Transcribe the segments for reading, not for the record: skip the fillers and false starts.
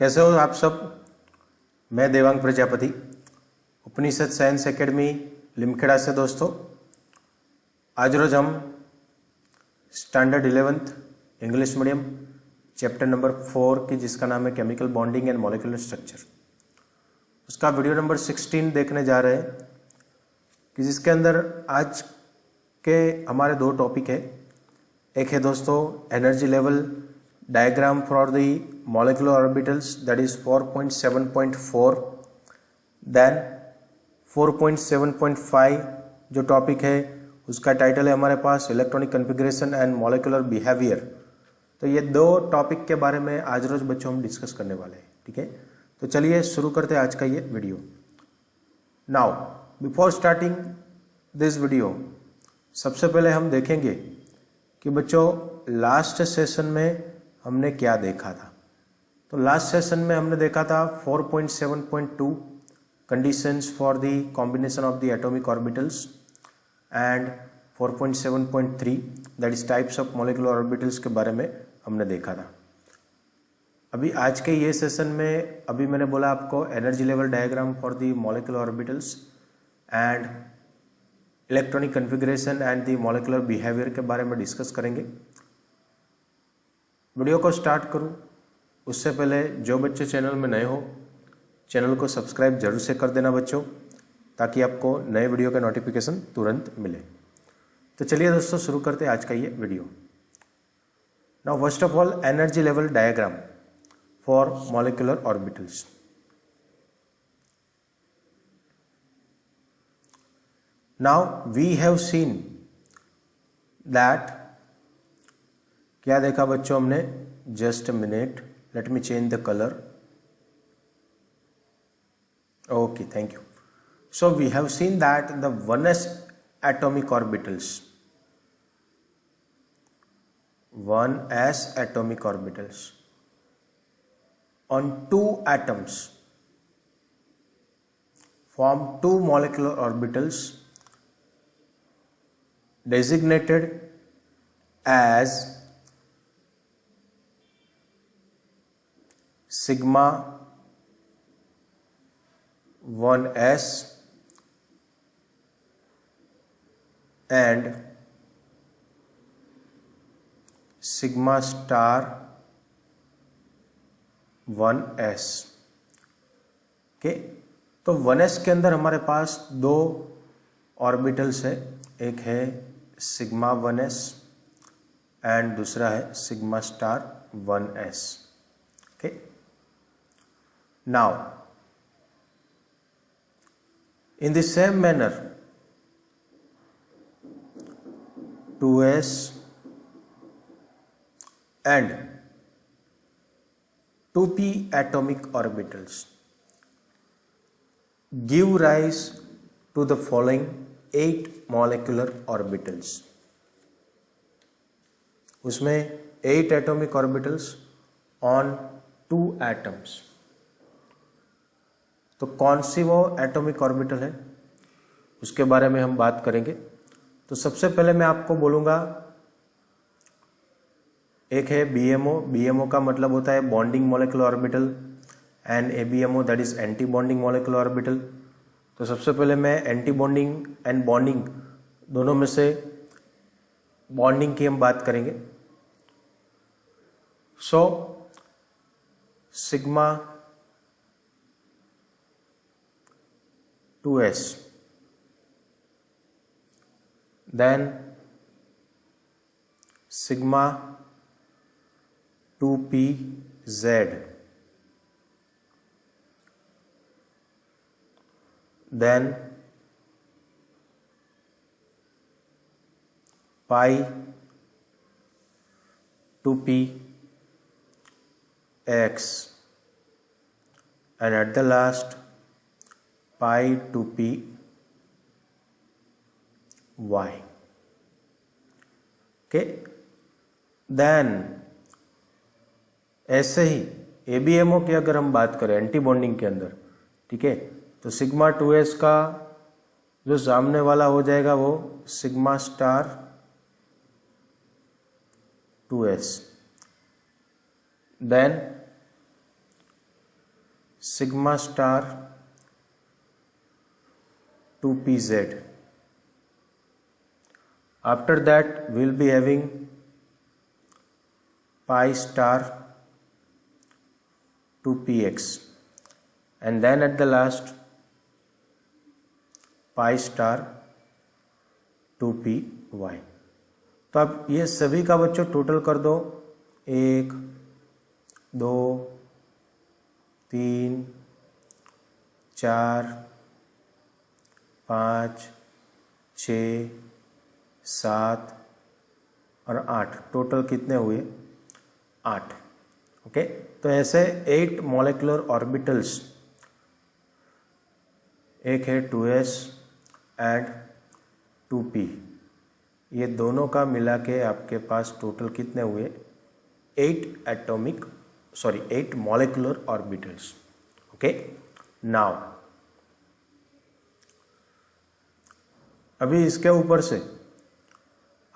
कैसे हो आप सब। मैं देवांग प्रजापति उपनिषद साइंस एकेडमी लिमखेड़ा से। दोस्तों आज रोज हम standard 11th English medium chapter number 4 की जिसका नाम है chemical bonding and molecular structure, उसका वीडियो नंबर 16 देखने जा रहे हैं कि जिसके अंदर आज के हमारे दो टॉपिक है। एक है दोस्तों energy level diagram for the molecular orbitals, that is 4.7.4, then 4.7.5 जो टॉपिक है उसका टाइटल है हमारे पास electronic configuration and molecular behaviour. तो ये दो टॉपिक के बारे में आज रोज बच्चों हम डिस्कस करने वाले हैं, ठीक है। तो चलिए शुरू करते हैं आज का ये वीडियो। Now before starting this video, सबसे पहले हम देखेंगे कि बच्चों लास्ट सेशन में हमने क्या देखा था। तो लास्ट सेशन में हमने देखा था 4.7.2 conditions for the combination of the atomic orbitals and 4.7.3 that is types of molecular orbitals के बारे में हमने देखा था। अभी आज के ये सेशन में अभी मैंने बोला आपको energy level diagram for the molecular orbitals and electronic configuration and the molecular behaviour के बारे में डिस्कस करेंगे। वीडियो को स्टार्ट करूं उससे पहले जो बच्चे चैनल में नए हो चैनल को सब्सक्राइब जरूर से कर देना बच्चों, ताकि आपको नए वीडियो का नोटिफिकेशन तुरंत मिले। तो चलिए दोस्तों शुरू करते हैं आज का ये वीडियो। Now first of all energy level diagram for molecular orbitals. Now we have seen that, क्या देखा बच्चों हमने, just a minute, let me change the color. Okay, thank you. So we have seen that the 1s atomic orbitals, 1s atomic orbitals on two atoms form two molecular orbitals designated as sigma 1s and sigma star 1s। Okay, तो 1s के अंदर हमारे पास दो orbitals है, एक है sigma 1s and दूसरा है sigma star 1s। Okay, now in the same manner 2s and 2p atomic orbitals give rise to the following 8 molecular orbitals। उसमें 8 atomic orbitals on 2 atoms। तो कौन सी वो एटॉमिक ऑर्बिटल है उसके बारे में हम बात करेंगे। तो सबसे पहले मैं आपको बोलूँगा, एक है बीएमओ। बीएमओ का मतलब होता है bonding molecular orbital and ABMO that is anti bonding molecular orbital. तो सबसे पहले मैं एंटी बॉन्डिंग एंड बॉन्डिंग दोनों में से बॉन्डिंग की हम बात करेंगे। So sigma 2s, then sigma 2pz, then pi 2px, and at the last pi 2p y। Okay, then ऐसे ही एबीएमओ की अगर हम बात करें एंटी बॉन्डिंग के अंदर, ठीक है, तो सिग्मा 2s का जो सामने वाला हो जाएगा वो sigma star 2s, then sigma star 2pz. After that we'll be having pi star 2px, and then at the last pi star 2py. तो अब ये सभी का बच्चों टोटल कर दो, 1 2 3 4 5 6 7 और 8, टोटल कितने हुए? 8. ओके, तो ऐसे 8 मॉलिक्यूलर ऑर्बिटल्स, एक है 2s एंड 2p, ये दोनों का मिला के आपके पास टोटल कितने हुए? 8 मॉलिक्यूलर ऑर्बिटल्स. ओके, नाउ अभी इसके ऊपर से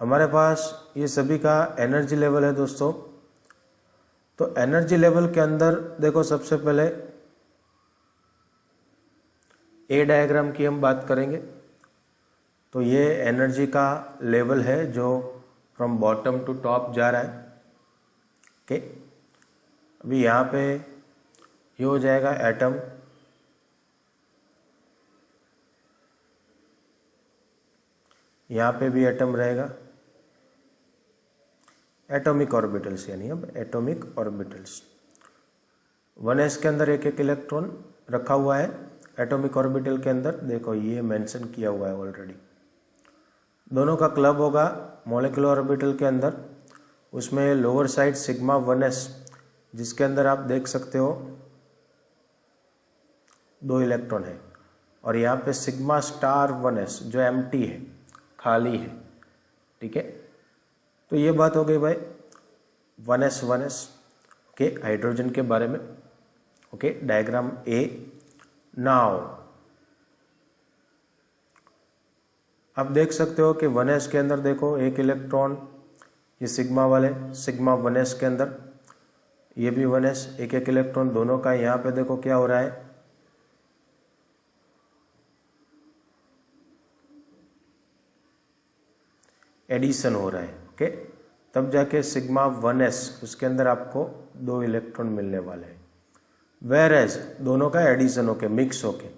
हमारे पास ये सभी का एनर्जी लेवल है दोस्तों. तो एनर्जी लेवल के अंदर देखो, सबसे पहले ए डायग्राम की हम बात करेंगे. तो ये एनर्जी का लेवल है जो फ्रॉम बॉटम टू टॉप जा रहा है. ओके, अभी यहाँ पे ये हो जाएगा एटम, यहाँ पे भी एटम रहेगा, एटॉमिक ऑर्बिटल्स, यानी अब एटॉमिक ऑर्बिटल्स. 1s के अंदर एक एक इलेक्ट्रॉन रखा हुआ है एटॉमिक ऑर्बिटल के अंदर. देखो ये मेंशन किया हुआ है ऑलरेडी. दोनों का क्लब होगा मॉलिक्यूलर ऑर्बिटल के अंदर. उसमें लोअर साइड सिग्मा 1s, जिसके अंदर आप देख सकते हो 2 इलेक्ट्रॉन है, और यहाँ पे सिग्मा स्टार 1s जो एम्प्टी है, खाली है. ठीक है, तो ये बात हो गई भाई 1s. ओके, हाइड्रोजन के बारे में. Okay, diagram A. नाउ आप देख सकते हो कि 1s के अंदर देखो एक इलेक्ट्रॉन, ये सिग्मा वाले, सिग्मा 1s के अंदर, ये भी 1s, एक एक इलेक्ट्रॉन दोनों का. यहाँ पे देखो क्या हो रहा है, एडिशन हो रहा है. ओके, तब जाके सिग्मा 1s, उसके अंदर आपको 2 इलेक्ट्रॉन मिलने वाले हैं. वेयर एज दोनों का एडिशन होके, मिक्स होके.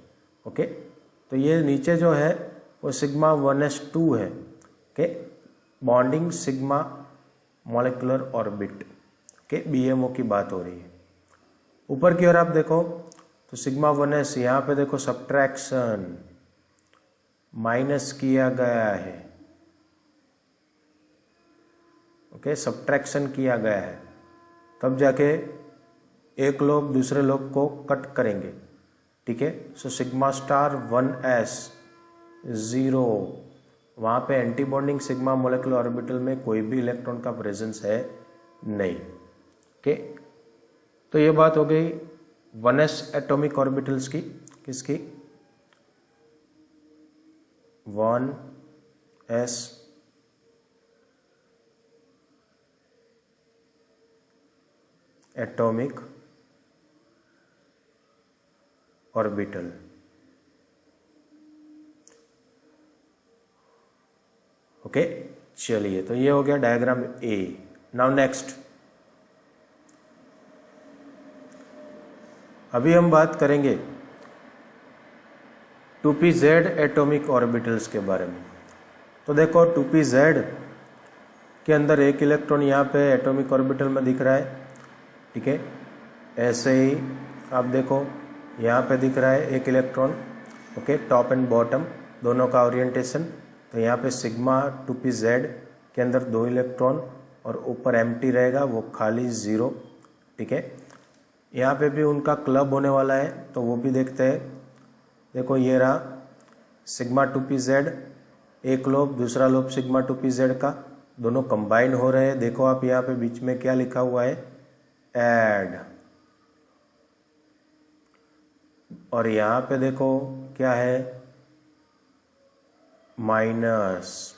ओके, तो ये नीचे जो है वो सिग्मा 1s2 है. Okay, bonding sigma molecular orbit. Okay, BMO की बात हो रही है. ऊपर की ओर आप देखो तो सिग्मा 1s, यहाँ पे देखो सब्ट्रैक्शन, माइनस किया गया है. ओके, सब्ट्रैक्शन किया गया है, तब जाके एक लोब दूसरे लोब को कट करेंगे. ठीक है, सो सिग्मा स्टार 1s 0, वहाँ पे anti bonding sigma molecular orbital में कोई भी इलेक्ट्रॉन का प्रेजेंस है नहीं. ओके, तो ये बात हो गई 1s एटॉमिक ऑर्बिटल्स की. किसकी? 1s atomic orbital. ओके, चलिए, तो ये हो गया डायग्राम ए. नाउ नेक्स्ट, अभी हम बात करेंगे 2pz एटॉमिक ऑर्बिटल्स के बारे में. तो देखो 2pz के अंदर एक इलेक्ट्रॉन यहाँ पे एटॉमिक ऑर्बिटल में दिख रहा है. ठीक है, ऐसे ही आप देखो यहाँ पे दिख रहा है एक electron. Okay, top and bottom दोनों का ओरिएंटेशन. तो यहाँ पे सिग्मा 2pz के अंदर 2 इलेक्ट्रॉन और ऊपर एम्प्टी रहेगा, वो खाली 0. ठीक है, यहाँ पे भी उनका क्लब होने वाला है, तो वो भी देखते हैं. देखो ये रहा सिग्मा 2pz, एक लोब दूसरा लोब सिग्मा 2pz का, दोनों कंबाइन हो रहे हैं. देखो आप यहाँ पे बीच में क्या लिखा हुआ है, ऐड. और यहाँ पे देखो क्या है, माइनस.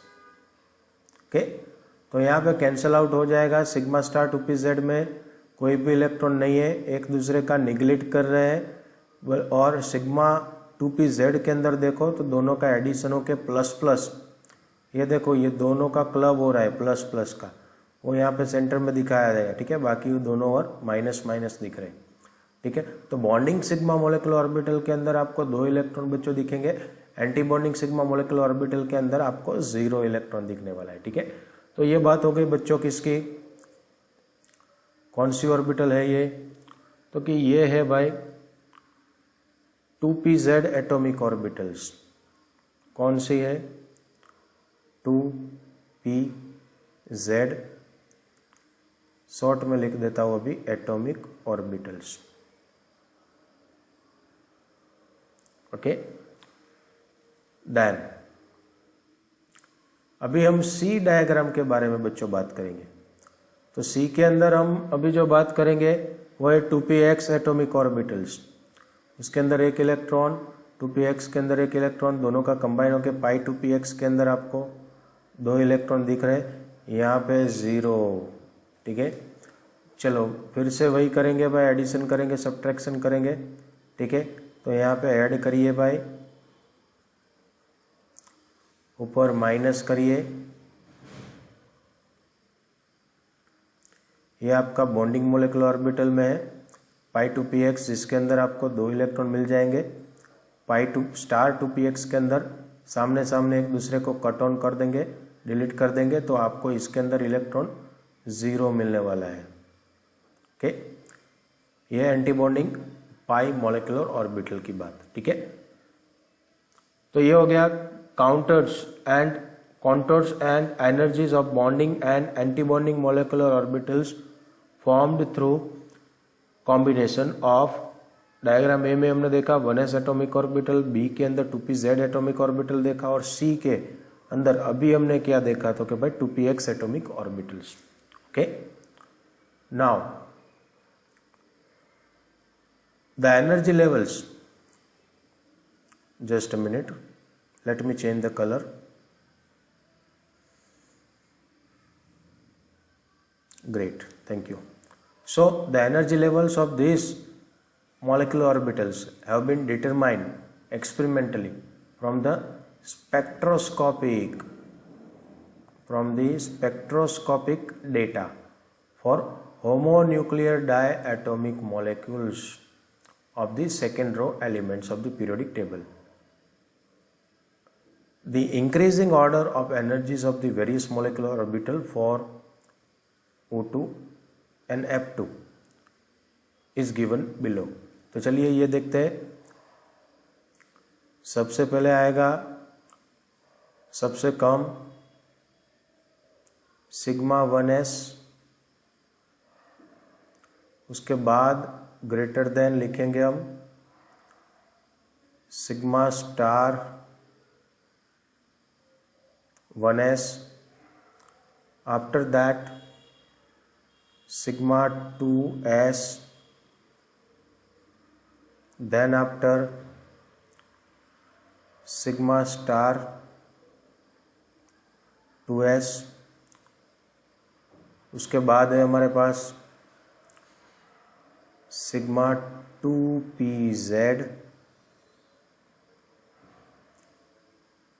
ओके, तो यहाँ पे कैंसल आउट हो जाएगा. सिग्मा स्टार 2pz में कोई भी इलेक्ट्रॉन नहीं है, एक दूसरे का निगलेक्ट कर रहे हैं. और सिग्मा 2pz के अंदर देखो तो दोनों का एडिशन होके प्लस प्लस, ये देखो ये दोनों का क्लब हो रहा है प्लस प्लस का, वो यहाँ पे सेंटर में दिखाया जाएगा, ठीक है। बाकी दोनों और माइनस माइनस दिख रहे हैं, ठीक है। तो बॉन्डिंग सिग्मा मोलिकुलर ऑर्बिटल के अंदर आपको 2 इलेक्ट्रॉन बच्चों दिखेंगे, anti bonding sigma molecular orbital के अंदर आपको 0 इलेक्ट्रॉन दिखने वाला है, ठीक है। तो ये बात हो गई बच्चों किसकी, कौन सी ऑर्बिटल है ये, तो कि ये है भाई 2pz एटॉमिक ऑर्बिटल्स। कौन सी है, 2pz, शॉर्ट में लिख देता हूं अभी एटॉमिक ऑर्बिटल्स, ओके। देन अभी हम सी डायग्राम के बारे में बच्चों बात करेंगे। तो सी के अंदर हम अभी जो बात करेंगे वो है 2px एटॉमिक ऑर्बिटल्स। इसके अंदर एक इलेक्ट्रॉन, 2px के अंदर एक इलेक्ट्रॉन, दोनों का कंबाइन होकर पाई 2px के अंदर आपको 2 इलेक्ट्रॉन दिख रहे हैं, यहाँ पे 0, ठीक है। चलो फिर से वही करेंगे भाई, एडिशन करेंगे, सब्ट्रैक्शन करेंगे, ठीक है। तो यहाँ पे ऐड करिए भाई, ऊपर माइनस करिए, ये आपका बॉन्डिंग मोलिकुलर ऑर्बिटल में है पाई 2px, जिसके अंदर आपको 2 इलेक्ट्रॉन मिल जाएंगे। पाई 2px के अंदर सामने सामने एक दूसरे को कट ऑन कर देंगे, डिलीट कर देंगे, तो आपको इसके अंदर इलेक्ट्रॉन 0 मिलने वाला है, ओके। ये एंटी बॉन्डिंग पाई मोलिकुलर ऑर्बिटल की बात, ठीक है। तो ये हो गया counters and energies of bonding and anti bonding molecular orbitals formed through combination of, diagram A में हमने देखा 1s एटॉमिक ऑर्बिटल, बी के अंदर 2pz एटॉमिक ऑर्बिटल देखा, और सी के अंदर अभी हमने क्या देखा, तो कि भाई 2px atomic orbitals, okay. Now the energy levels, just a minute, let me change the color. Great, thank you. So the energy levels of these molecular orbitals have been determined experimentally from the spectroscopic data for homonuclear diatomic molecules of the second row elements of the periodic table. The increasing order of energies of the various molecular orbital for O2 and F2 is given below. तो चलिए ये देखते हैं। सबसे पहले आएगा सबसे कम sigma 1s, उसके बाद ग्रेटर देन लिखेंगे हम sigma star 1s, after that sigma 2s, then after sigma star 2s, उसके बाद है हमारे पास sigma 2pz,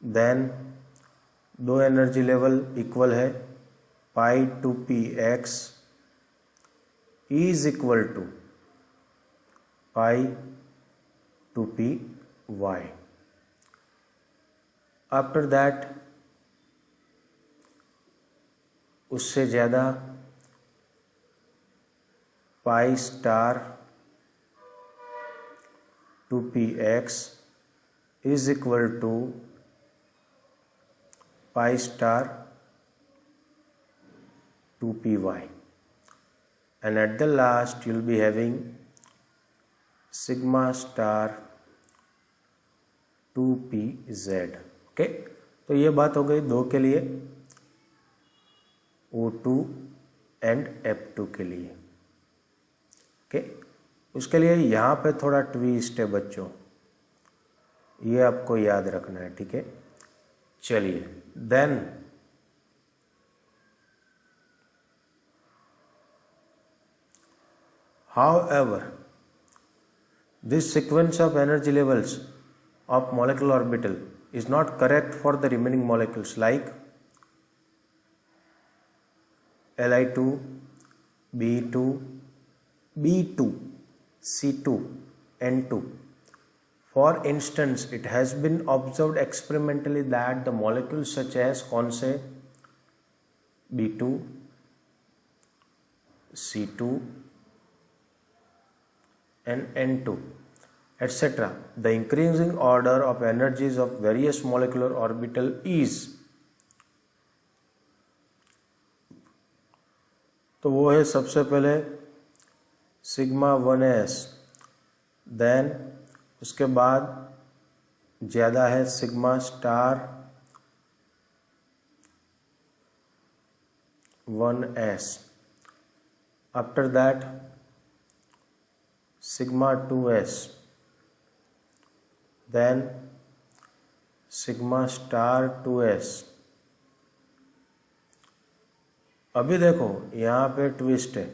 then 2 energy level equal है pi 2px is equal to pi 2py। After that उससे ज़्यादा pi star 2px is equal to pi star 2py, and at the last you'll be having sigma star 2pz, okay. तो ये बात हो गई 2 के लिए, O2 एंड F2 के लिए, ओके। उसके लिए यहाँ पे थोड़ा ट्विस्ट है बच्चों, ये आपको याद रखना है, ठीक है। चलिए then however This sequence of energy levels of molecular orbital is not correct for the remaining molecules like Li2, Be2, B2, C2, N2. For instance, it has been observed experimentally that the molecules such as कौन से B2, C2 and N2 etc. The increasing order of energies of various molecular orbital is, तो वो है सबसे पहले sigma 1s, then उसके बाद ज़्यादा है sigma star 1s, after that sigma 2s, then sigma star 2s। अभी देखो यहाँ पे ट्विस्ट है,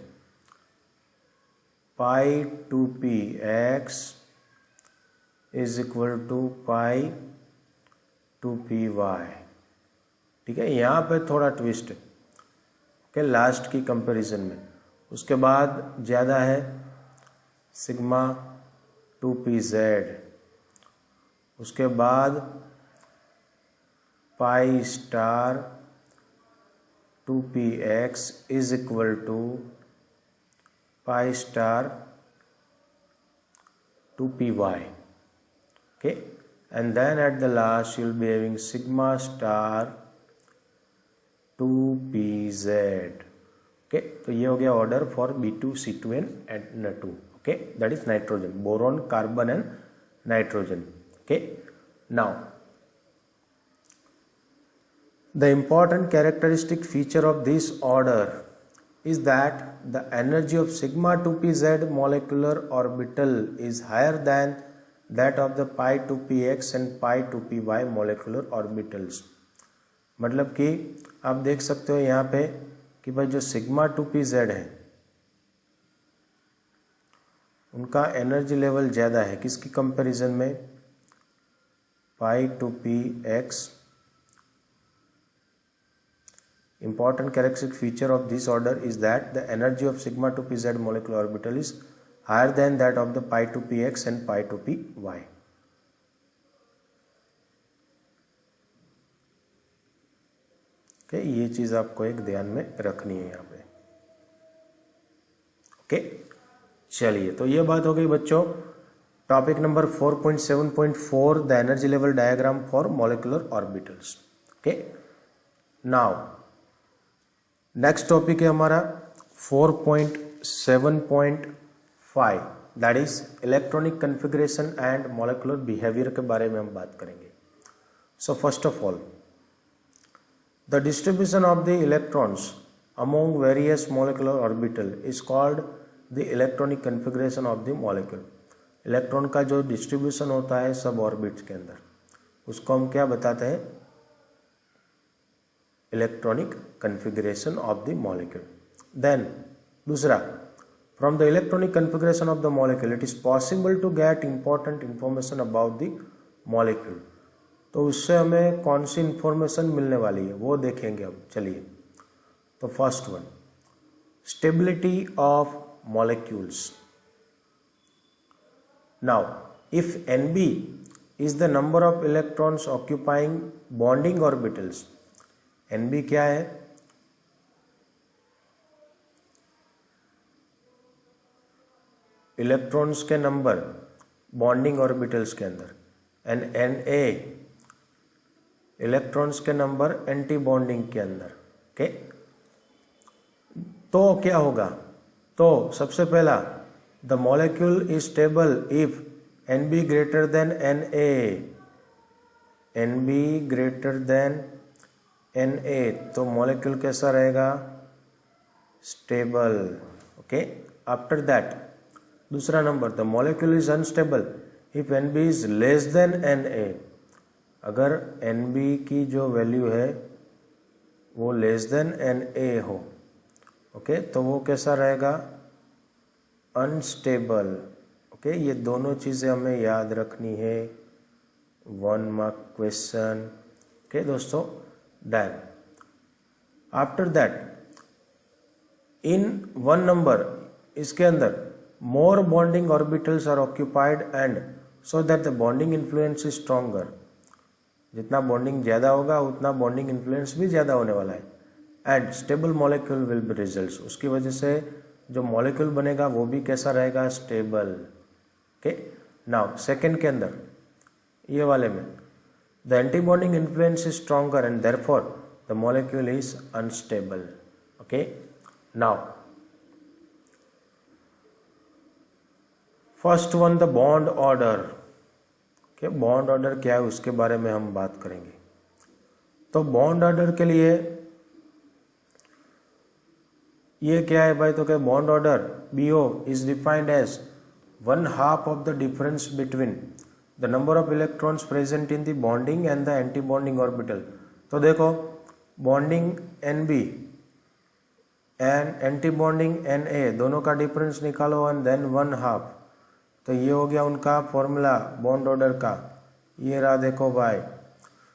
pi 2p x is equal to pi 2p y। ठीक है, यहाँ पे थोड़ा ट्विस्ट है ओके, लास्ट की कंपैरिजन में। उसके बाद ज़्यादा है सिग्मा 2pz, उसके बाद पाई star 2px is equal to pi star 2py, okay, and then at the last you will be having sigma star 2pz, okay। तो ये हो गया order for B2, C2 and N2, okay, that is nitrogen, boron, carbon and nitrogen, okay। Now the important characteristic feature of this order is that the energy of sigma 2pz molecular orbital is higher than that of the pi 2px and pi 2py molecular orbitals। मतलब कि आप देख सकते हो यहाँ पे कि भाई जो सिग्मा 2pz है उनका एनर्जी लेवल ज़्यादा है, किसकी कंपैरिजन में, पाई 2px। Important characteristic feature of this order is that the energy of sigma 2pz molecular orbital is higher than that of the pi 2px and pi 2py। Okay, ये चीज आपको एक ध्यान में रखनी है यहाँ पे। ओके, चलिए, तो ये बात हो गई बच्चों topic number 4.7.4 the energy level diagram for molecular orbitals. Okay, now next topic है हमारा 4.7.5 that is electronic configuration and molecular behaviour के बारे में हम बात करेंगे। So first of all the distribution of the electrons among various molecular orbital is called the electronic configuration of the molecule. Electron का जो डिस्ट्रीब्यूशन होता है सब ऑर्बिट्स के अंदर, उसको हम क्या बताते हैं, electronic configuration of the molecule. Then दूसरा, from the electronic configuration of the molecule it is possible to get important information about the molecule. तो उससे हमें कौन सी इंफॉर्मेशन मिलने वाली है वो देखेंगे अब। चलिए, तो first one, stability of molecules. Now if Nb is the number of electrons occupying bonding orbitals, Nb क्या है, इलेक्ट्रॉन्स के नंबर बॉन्डिंग ऑर्बिटल्स के अंदर, एंड Na इलेक्ट्रॉन्स के नंबर एंटी बॉन्डिंग के अंदर। ओके, तो क्या होगा, तो सबसे पहला the molecule is stable if Nb greater than Na, Nb greater than Na, तो मॉलिक्यूल कैसा रहेगा, स्टेबल। ओके, आफ्टर दैट दूसरा number, the molecule is unstable if Nb is less than Na। अगर Nb की जो वैल्यू है वो less than Na हो, ओके, तो वो कैसा रहेगा, अनस्टेबल। ओके, ये दोनों चीज़ें हमें याद रखनी है, 1 मार्क क्वेश्चन। ओके दोस्तों, done. After that in 1 number, इसके अंदर more bonding orbitals are occupied and so that the bonding influence is stronger. जितना बॉन्डिंग ज़्यादा होगा उतना बॉन्डिंग इन्फ्लुएंस भी ज़्यादा होने वाला है। And stable molecule will be results, उसकी वजह से जो मॉलिक्यूल बनेगा वो भी कैसा रहेगा, स्टेबल। ओके, नाउ सेकेंड के अंदर ये वाले में the anti bonding influence is stronger and therefore the molecule is unstable. Okay, now first one, the bond order. Okay, bond order क्या है उसके बारे में हम बात करेंगे। तो बॉन्ड ऑर्डर के लिए ये क्या है भाई, तो क्या bond order BO is defined as 1/2 of the difference between the number of electrons present in the bonding and the anti bonding orbital. तो देखो, bonding NB and anti bonding NA दोनों का डिफरेंस निकालो एंड देन 1/2। तो ये हो गया उनका फॉर्मूला बॉन्ड ऑर्डर का, ये रहा देखो भाई।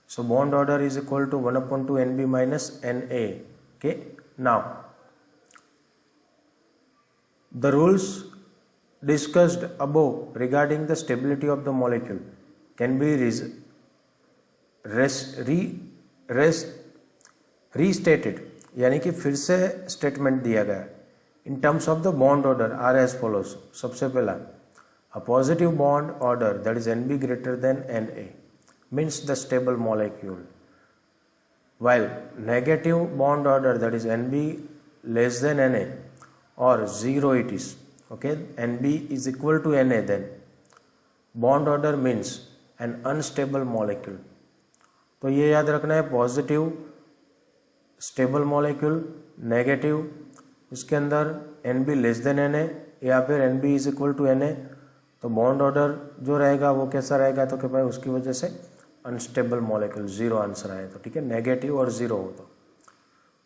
So bond order is equal to 1/2 NB minus NA। Okay, now the rules discussed above regarding the stability of the molecule can be restated, यानी कि फिर से स्टेटमेंट दिया गया in terms of the bond order are as follows. सबसे पहला, a positive bond order that is NB greater than NA means the stable molecule, while negative bond order that is NB less than NA or 0 it is, okay, NB is equal to NA, then bond order means an unstable molecule। तो ये याद रखना है, positive stable molecule, negative उसके अंदर NB less than NA या फिर NB is equal to NA। तो बॉन्ड ऑर्डर जो रहेगा वो कैसा रहेगा, तो कि भाई उसकी वजह से अनस्टेबल मॉलिक्यूल, 0 आंसर आए तो ठीक है, नेगेटिव और 0 हो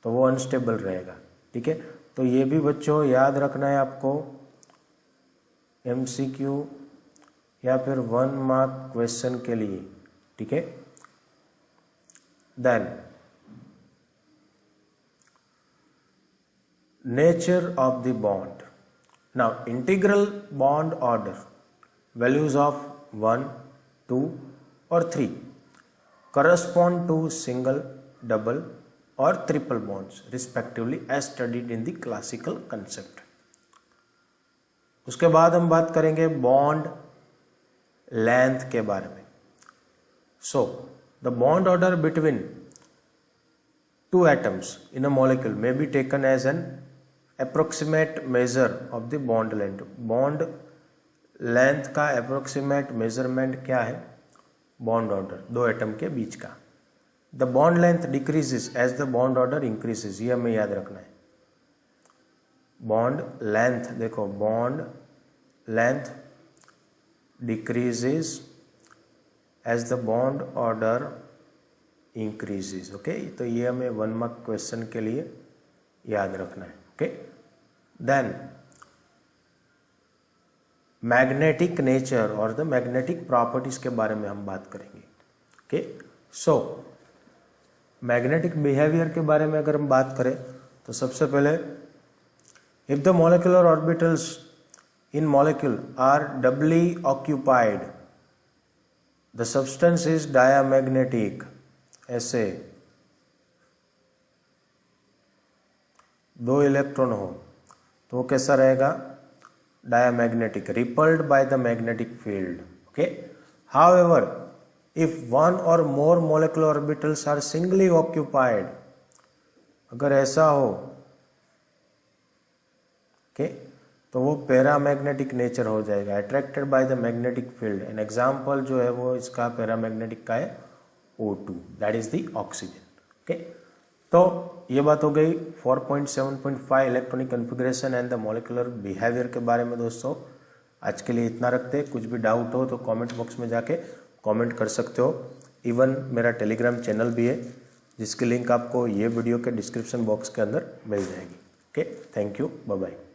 तो वो अनस्टेबल रहेगा। ठीक है, तो ये भी बच्चों याद रखना है आपको, MCQ या फिर 1 मार्क क्वेश्चन के लिए। ठीक है, then nature of the bond. Now integral bond order, values of 1, 2 और 3 correspond to single, double और triple bonds respectively as studied in the classical concept. उसके बाद हम बात करेंगे बॉन्ड लेंथ के बारे में। So the bond order between 2 atoms in a molecule may be taken as an approximate measure of the bond length। Bond length का approximate measurement क्या है, बॉन्ड ऑर्डर 2 एटम के बीच का। The bond length decreases as the bond order increases, ये हमें याद रखना है। बॉन्ड लेंथ देखो, bond length decreases as the bond order increases. Okay, तो ये हमें 1 मार्क क्वेश्चन के लिए याद रखना है। ओके, देन मैग्नेटिक नेचर और द मैग्नेटिक प्रॉपर्टीज के बारे में हम बात करेंगे। ओके, सो मैग्नेटिक बिहेवियर के बारे में अगर हम बात करें तो सबसे पहले, if the molecular orbitals in molecule are doubly occupied the substance is diamagnetic. ऐसे 2 इलेक्ट्रॉन हो तो कैसा रहेगा, diamagnetic, repelled by the magnetic field. Okay, however if one or more molecular orbitals are singly occupied, अगर ऐसा हो okay, तो वो पैरामैग्नेटिक नेचर हो जाएगा, attracted by the magnetic field. An example जो है वो इसका पैरामैग्नेटिक का है O2, that is the oxygen. Okay, तो ये बात हो गई 4.7.5 electronic configuration and the molecular behaviour के बारे में। दोस्तों आज के लिए इतना रखते हैं, कुछ भी डाउट हो तो कमेंट बॉक्स में जाके कमेंट कर सकते हो। इवन मेरा टेलीग्राम चैनल भी है जिसकी लिंक आपको ये वीडियो के डिस्क्रिप्शन बॉक्स के अंदर मिल जाएगी। Okay, thank you, bye bye.